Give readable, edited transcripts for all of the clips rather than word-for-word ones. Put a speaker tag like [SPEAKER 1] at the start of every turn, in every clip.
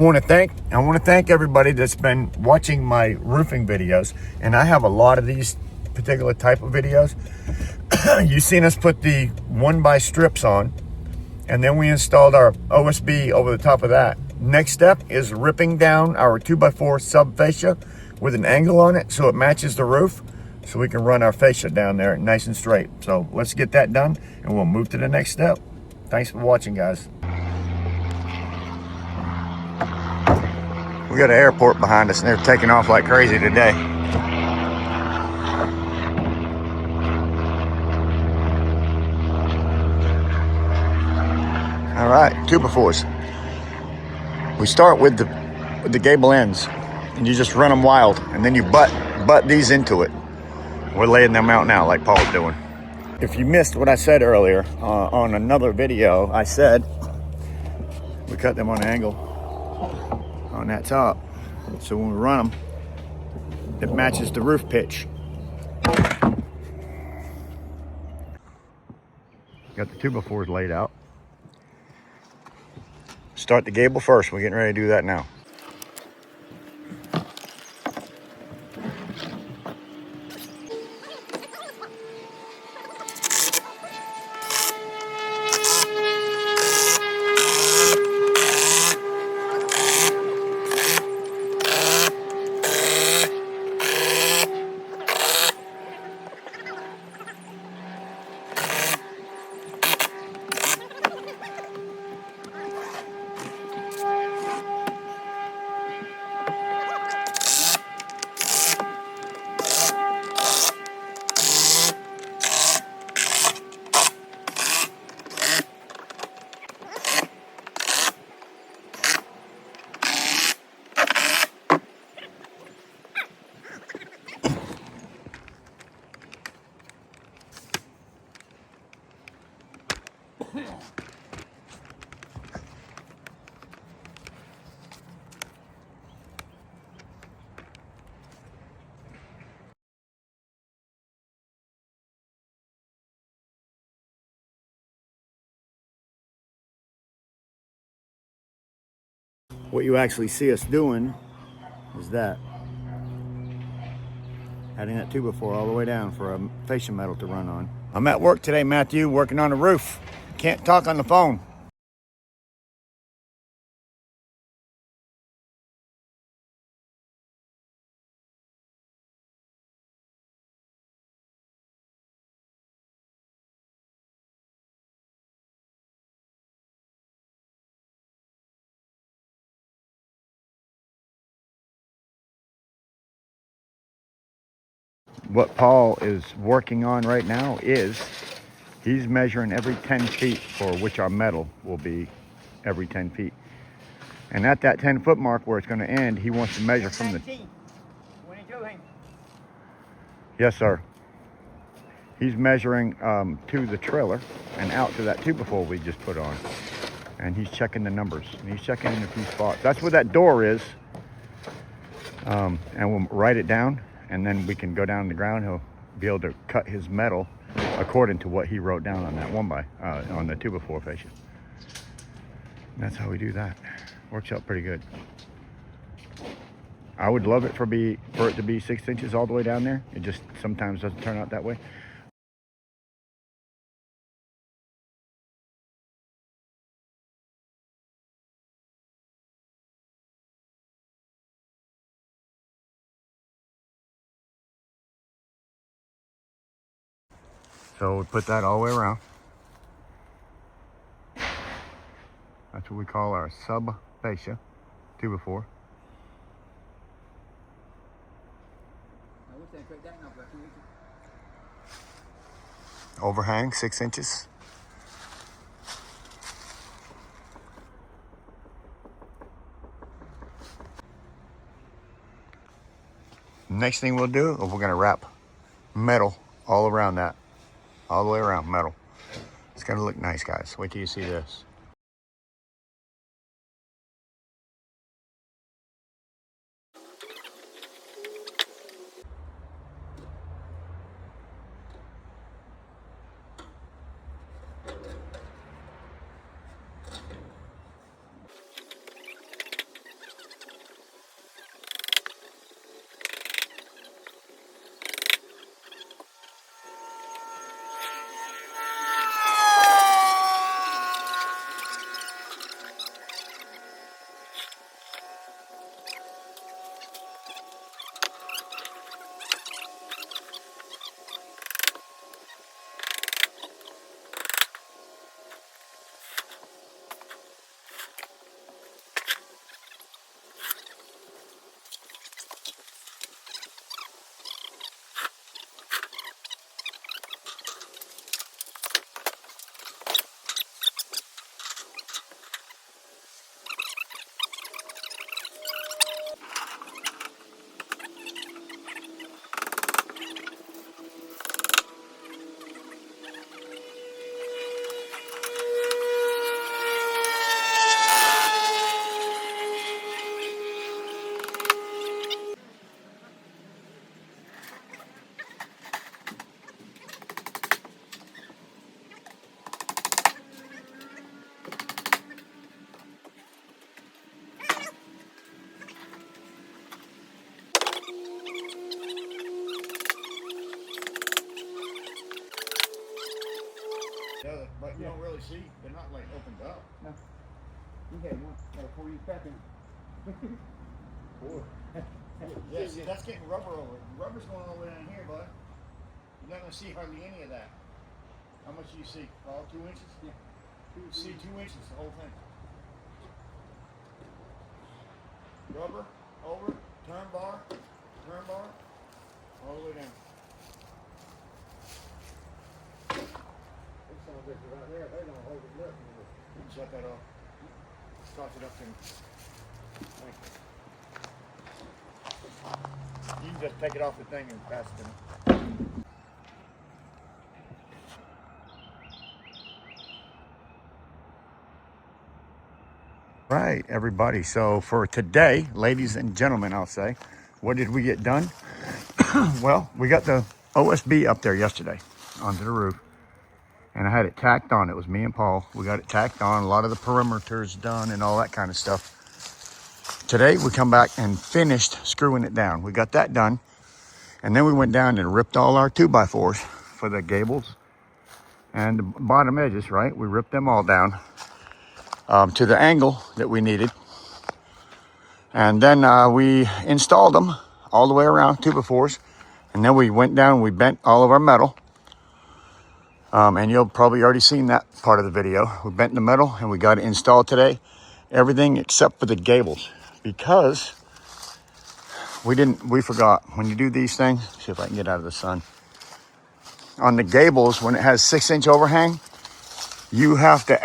[SPEAKER 1] I want to thank everybody that's been watching my roofing videos, and I have a lot of these particular type of videos. You've seen us put the 1x strips on, and then we installed our OSB over the top of that. Next step is ripping down our 2x4 sub fascia with an angle on it so it matches the roof, so we can run our fascia down there nice and straight. So let's get that done and we'll move to the next step. Thanks for watching, guys. We got an airport behind us and they're taking off like crazy today. All right, 2x4s. We start with the gable ends, and you just run them wild, and then you butt these into it. We're laying them out now like Paul's doing. If you missed what I said earlier on another video, I said we cut them on an angle on that top, so when we run them, it matches the roof pitch. Got the 2x4s laid out. Start the gable first. We're getting ready to do that now. What you actually see us doing is that. Adding that 2x4 all the way down for a fascia metal to run on. I'm at work today, Matthew, working on the roof. Can't talk on the phone. What Paul is working on right now is he's measuring every 10 feet for which our metal will be every 10 feet. And at that 10-foot mark where it's going to end, he wants to measure from the... Yes, sir. He's measuring to the trailer and out to that 2x4 we just put on. And he's checking the numbers. And he's checking in a few spots. That's where that door is. And we'll write it down. And then we can go down the ground. He'll be able to cut his metal according to what he wrote down on that on the 2x4 fascia. And that's how we do that. Works out pretty good. I would love it for it to be 6 inches all the way down there. It just sometimes doesn't turn out that way. So we put that all the way around. That's what we call our sub fascia, 2x4. Overhang 6 inches. Next thing we'll do is we're going to wrap metal all around that. All the way around metal. It's going to look nice, guys. Wait till you see this.
[SPEAKER 2] You had one before you packing.
[SPEAKER 1] Yeah, see, that's getting rubber over it. Rubber's going all the way down here, bud. You're not going to see hardly any of that. How much do you see? All 2 inches?
[SPEAKER 2] Yeah.
[SPEAKER 1] You see 2 inches, the whole thing. Rubber, over, turn bar, all the way down.
[SPEAKER 2] Some of this right there, they don't hold it up.
[SPEAKER 1] Shut that off. Start it up to me. Thank you. You can just take it off the thing and pass it to me. Right, everybody. So for today, ladies and gentlemen, I'll say, what did we get done? Well, we got the OSB up there yesterday onto the roof, and I had it tacked on. It was me and Paul. We got it tacked on. A lot of the perimeters done and all that kind of stuff. Today, we come back and finished screwing it down. We got that done, and then we went down and ripped all our 2x4s for the gables and the bottom edges, right? We ripped them all down to the angle that we needed. And then we installed them all the way around, 2x4s. And then we went down and we bent all of our metal. And you'll probably already seen that part of the video. We bent the metal and we got it installed today. Everything except for the gables. Because we forgot, when you do these things, see if I can get out of the sun. On the gables, when it has 6-inch overhang, you have to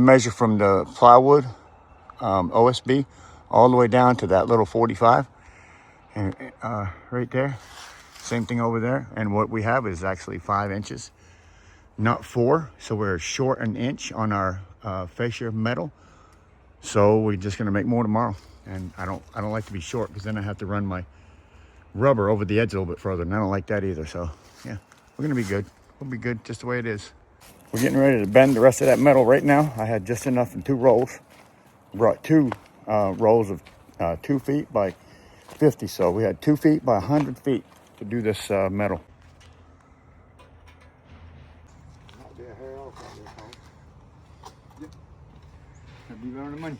[SPEAKER 1] measure from the plywood, OSB, all the way down to that little 45. And right there, same thing over there. And what we have is actually 5 inches, not 4. So we're short an inch on our fascia metal. So we're just gonna make more tomorrow. And I don't like to be short, because then I have to run my rubber over the edge a little bit further, and I don't like that either. So yeah, we're gonna be good. We'll be good just the way it is. We're getting ready to bend the rest of that metal right now. I had just enough in 2 rolls. Brought 2 rolls of 2 feet by 50. So we had 2 feet by 100 feet to do this metal.
[SPEAKER 2] Might be a hair off out there, Paul. Yep. That'd be running the money.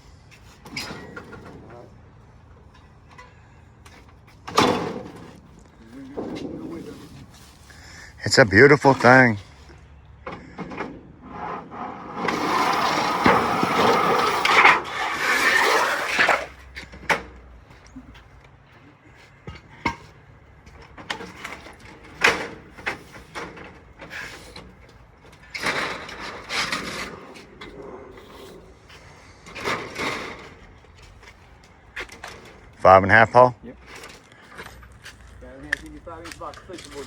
[SPEAKER 1] It's a beautiful thing. Five and a half, Paul?
[SPEAKER 2] Yep. 5.5, give me 5 inch box of flexible board.